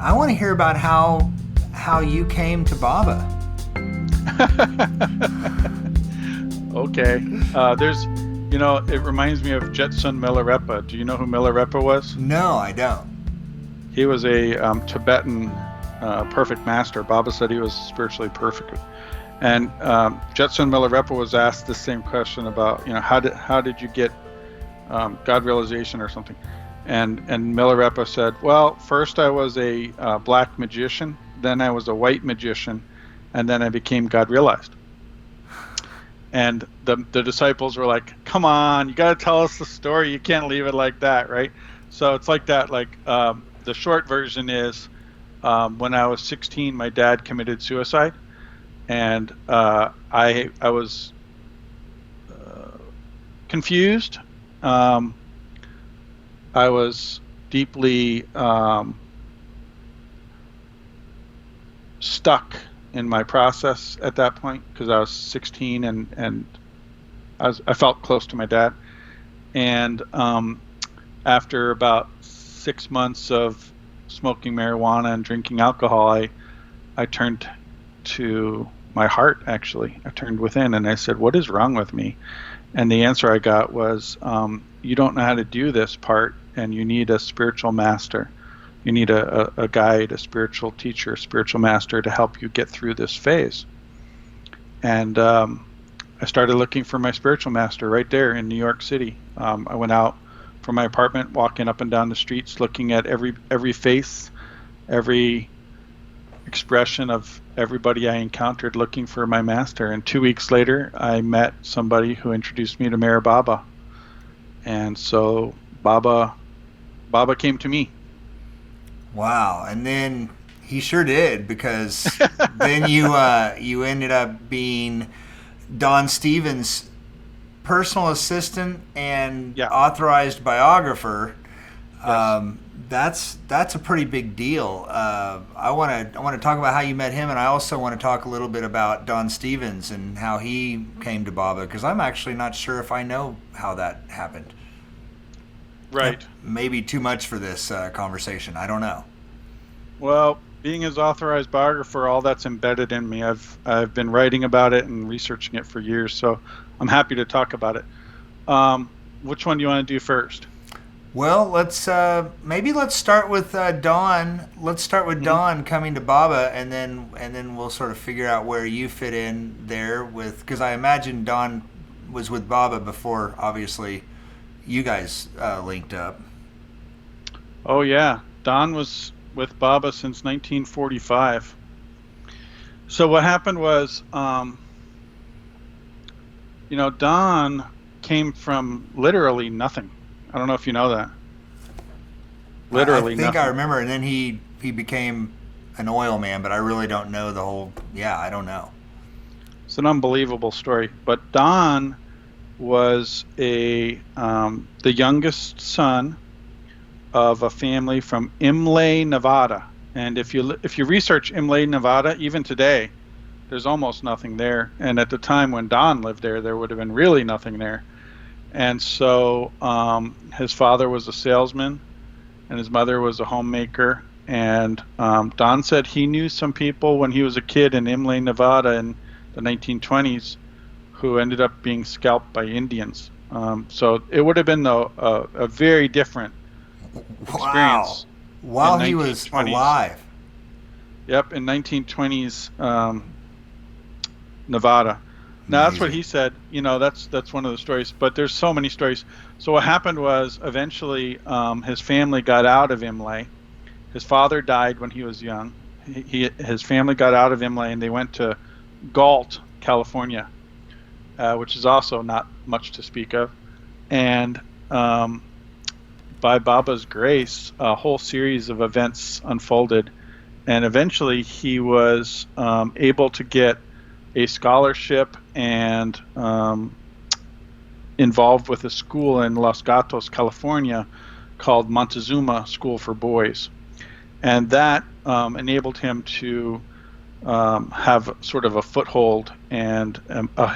I want to hear about how you came to Baba. Okay. It reminds me of Jetsun Milarepa. Do you know who Milarepa was? No, I don't. He was a Tibetan perfect master. Baba said he was spiritually perfect. And Jetsun Milarepa was asked the same question about, how did you get God realization or something? And Milarepa said, well, first I was a black magician, then I was a white magician, and then I became God realized. And the disciples were like, come on, you got to tell us the story. You can't leave it like that, right? So it's like that. Like the short version is when I was 16, my dad committed suicide. And I was confused. I was deeply stuck in my process at that point because I was 16 and I felt close to my dad. And after about 6 months of smoking marijuana and drinking alcohol, I turned to my heart, actually. I turned within and I said, what is wrong with me? And the answer I got was, you don't know how to do this part, and you need a spiritual master. You need a guide, a spiritual teacher, a spiritual master to help you get through this phase. And I started looking for my spiritual master right there in New York City. I went out from my apartment, walking up and down the streets, looking at every face, every expression of everybody I encountered, looking for my master. And 2 weeks later, I met somebody who introduced me to Meher Baba. And so Baba came to me. Wow. And then he sure did, because then you ended up being Don Stevens' personal assistant and authorized biographer. Yes. That's a pretty big deal. I want to talk about how you met him, and I also want to talk a little bit about Don Stevens and how he came to Baba, because I'm actually not sure if I know how that happened. Right. That may be too much for this conversation. I don't know. Well, being his authorized biographer, all that's embedded in me. I've been writing about it and researching it for years, so I'm happy to talk about it. Which one do you want to do first? Well, let's start with Don. Let's start with Don coming to Baba, and then we'll sort of figure out where you fit in there with, because I imagine Don was with Baba before, obviously, you guys linked up. Oh yeah, Don was with Baba since 1945. So what happened was, Don came from literally nothing. I don't know if you know that. Literally I think nothing. I remember, and then he became an oil man, but I really don't know the whole. Yeah, I don't know. It's an unbelievable story. But Don was the youngest son of a family from Imlay, Nevada. And if you research Imlay, Nevada, even today, there's almost nothing there. And at the time when Don lived there would have been really nothing there. And so his father was a salesman, and his mother was a homemaker. And Don said he knew some people when he was a kid in Imlay, Nevada in the 1920s who ended up being scalped by Indians. So it would have been a very different experience. While he was alive. Yep, in 1920s Nevada. Now that's what he said. That's one of the stories. But there's so many stories. So what happened was eventually his family got out of Imlay. His father died when he was young. His family got out of Imlay and they went to Galt, California, which is also not much to speak of. And by Baba's grace, a whole series of events unfolded, and eventually he was able to get a scholarship and involved with a school in Los Gatos, California, called Montezuma School for Boys. And that enabled him to have sort of a foothold, and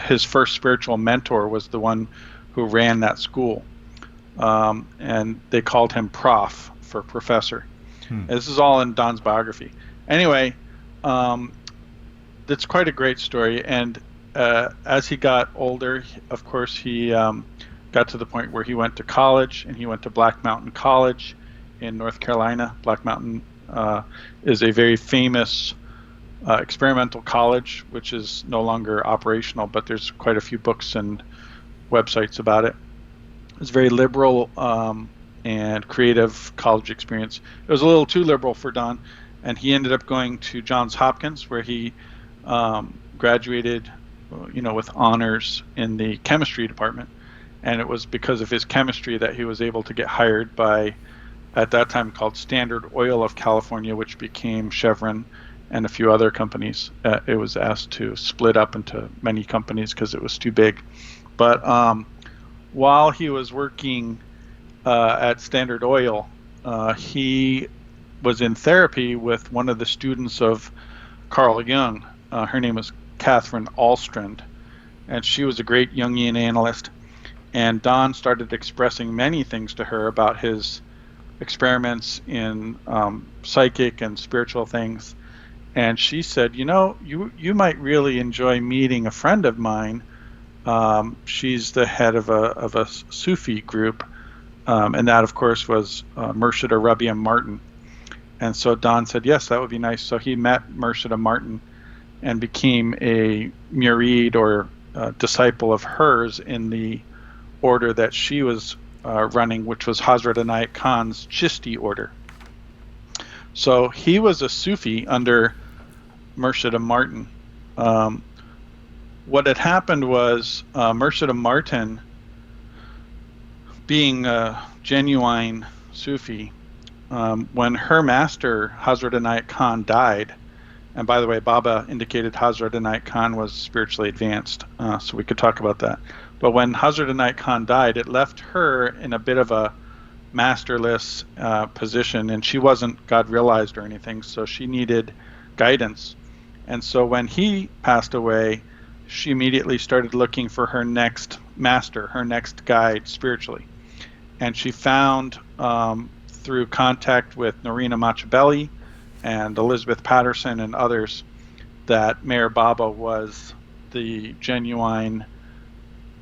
his first spiritual mentor was the one who ran that school. And they called him Prof for professor. Hmm. This is all in Don's biography. Anyway, that's quite a great story. And as he got older, of course, he got to the point where he went to college, and he went to Black Mountain College in North Carolina. Black Mountain is a very famous experimental college, which is no longer operational, but there's quite a few books and websites about it. It's very liberal and creative college experience. It was a little too liberal for Don, and he ended up going to Johns Hopkins, where he graduated, with honors in the chemistry department. And it was because of his chemistry that he was able to get hired by, at that time called Standard Oil of California, which became Chevron and a few other companies. It was asked to split up into many companies because it was too big. But while he was working at Standard Oil, he was in therapy with one of the students of Carl Jung. Her name was Catherine Alstrand, and she was a great Jungian analyst. And Don started expressing many things to her about his experiments in psychic and spiritual things. And she said, you might really enjoy meeting a friend of mine. She's the head of a Sufi group, and that, of course, was Murshida Rabiam Martin. And so Don said, yes, that would be nice. So he met Murshida Martin and became a murid, or disciple of hers, in the order that she was running, which was Hazrat Inayat Khan's Chishti order. So he was a Sufi under Murshida Martin. What had happened was Murshida Martin, being a genuine Sufi, when her master, Hazrat Inayat Khan, died, and by the way, Baba indicated Hazrat Inayat Khan was spiritually advanced, so we could talk about that. But when Hazrat Inayat Khan died, it left her in a bit of a masterless position, and she wasn't God realized or anything, so she needed guidance. And so when he passed away, she immediately started looking for her next master, her next guide spiritually. And she found, through contact with Norina Machabeli and Elizabeth Patterson and others, that Meher Baba was the genuine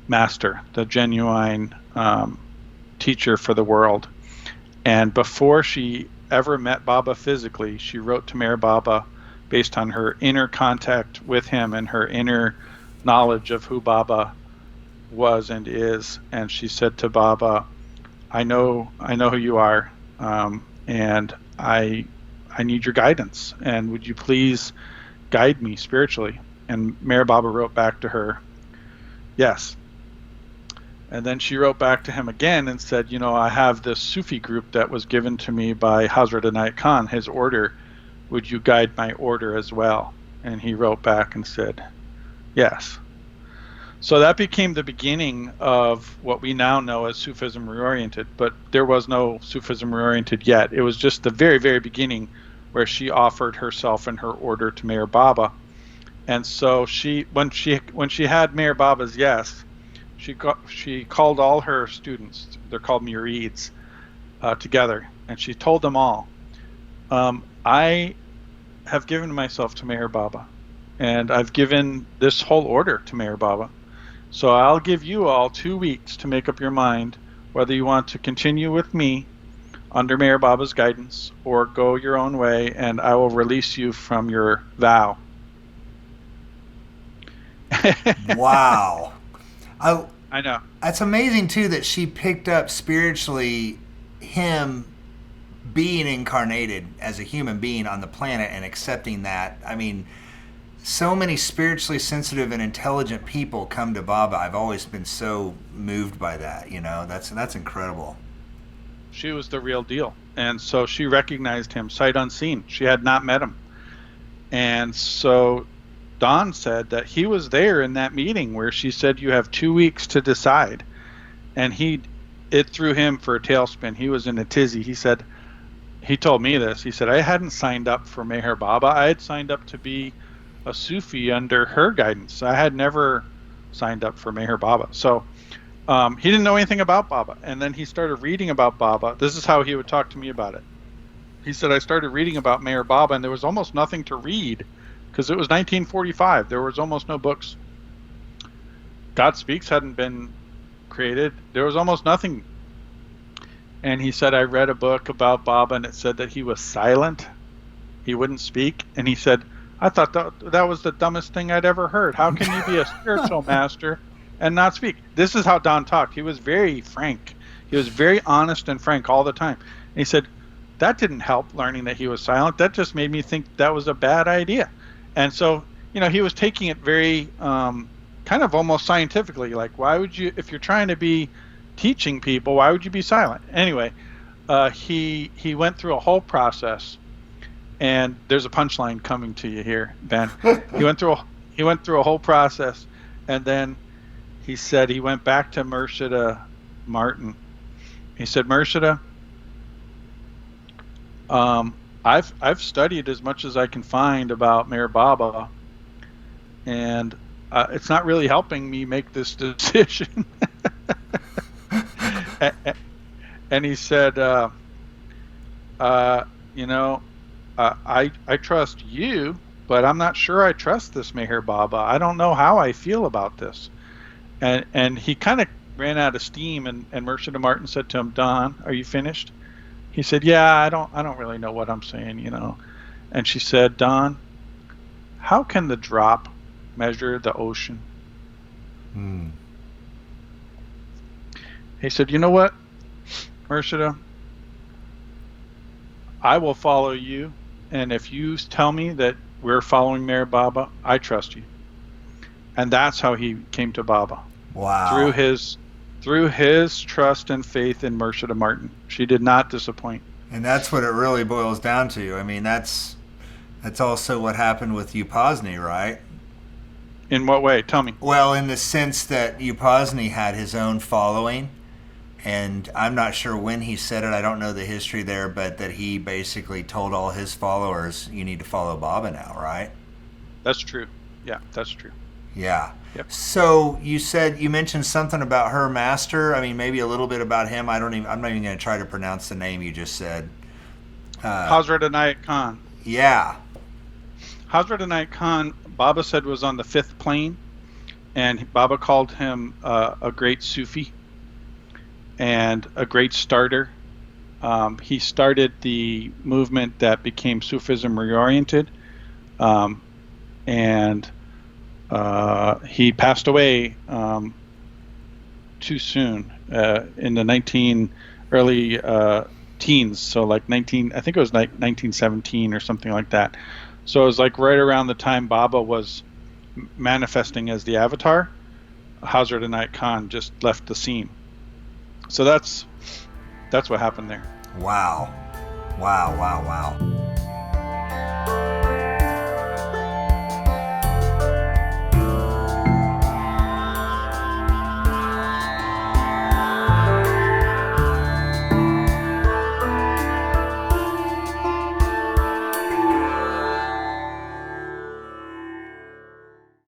master, the genuine teacher for the world. And before she ever met Baba physically, she wrote to Meher Baba based on her inner contact with him and her inner knowledge of who Baba was and is. And she said to Baba, I know who you are, and I need your guidance, and would you please guide me spiritually? And Meher Baba wrote back to her, yes. And then she wrote back to him again and said, I have this Sufi group that was given to me by Hazrat Inayat Khan, his order. Would you guide my order as well? And he wrote back and said, yes. So that became the beginning of what we now know as Sufism Reoriented, but there was no Sufism Reoriented yet. It was just the very, very beginning where she offered herself and her order to Meher Baba. And so when she had Meher Baba's yes, she called all her students, they're called murids, together, and she told them all, I have given myself to Meher Baba, and I've given this whole order to Meher Baba. So I'll give you all 2 weeks to make up your mind whether you want to continue with me under Meher Baba's guidance or go your own way, and I will release you from your vow. Wow. I know. That's amazing, too, that she picked up spiritually him being incarnated as a human being on the planet and accepting that. I mean, so many spiritually sensitive and intelligent people come to Baba. I've always been so moved by that, That's incredible. She was the real deal. And so she recognized him sight unseen. She had not met him. And so Don said that he was there in that meeting where she said, you have 2 weeks to decide. And it threw him for a tailspin. He was in a tizzy. He told me this. He said, I hadn't signed up for Meher Baba. I had signed up to be a Sufi under her guidance. I had never signed up for Meher Baba. So he didn't know anything about Baba. And then he started reading about Baba. This is how he would talk to me about it. he said, I started reading about Meher Baba, and there was almost nothing to read because it was 1945. There was almost no books. God Speaks hadn't been created. There was almost nothing. And he said, I read a book about Baba, and it said that he was silent. He wouldn't speak. And he said, I thought that was the dumbest thing I'd ever heard. How can you be a spiritual master and not speak? This is how Don talked. He was very frank. He was very honest and frank all the time. And he said, that didn't help learning that he was silent. That just made me think that was a bad idea. And so, he was taking it very kind of almost scientifically. Like, why would you, if you're trying to be teaching people, why would you be silent? Anyway, he went through a whole process. And there's a punchline coming to you here, Ben. He went through a whole process, and then he said he went back to Murshida Martin. He said, Murshida, I've studied as much as I can find about Meher Baba, and it's not really helping me make this decision. And he said, I trust you, but I'm not sure I trust this Meher Baba. I don't know how I feel about this. And he kind of ran out of steam, and Murshida Martin said to him, Don, are you finished? He said, yeah, I don't really know what I'm saying, And she said, Don, how can the drop measure the ocean? He said, you know what, Murshida, I will follow you, and if you tell me that we're following Meher Baba, I trust you. And that's how he came to Baba. Wow. Through his trust and faith in Murshida Martin. She did not disappoint. And that's what it really boils down to. I mean, that's also what happened with Upasni, right? In what way? Tell me. Well, in the sense that Upasni had his own following, and I'm not sure when he said it, I don't know the history there, but that he basically told all his followers, you need to follow Baba now, right? That's true. Yeah, that's true. Yeah. Yep. So you mentioned something about her master. I mean, maybe a little bit about him. I'm not even going to try to pronounce the name you just said. Hazrat Inayat Khan. Yeah. Hazrat Inayat Khan, Baba said, was on the fifth plane, and Baba called him a great Sufi and a great starter. He started the movement that became Sufism reoriented, and he passed away too soon in the early teens. So like I think it was like 1917 or something like that. So it was like right around the time Baba was manifesting as the avatar. Hazrat Inayat Khan just left the scene. So that's what happened there. Wow. Wow, wow, wow.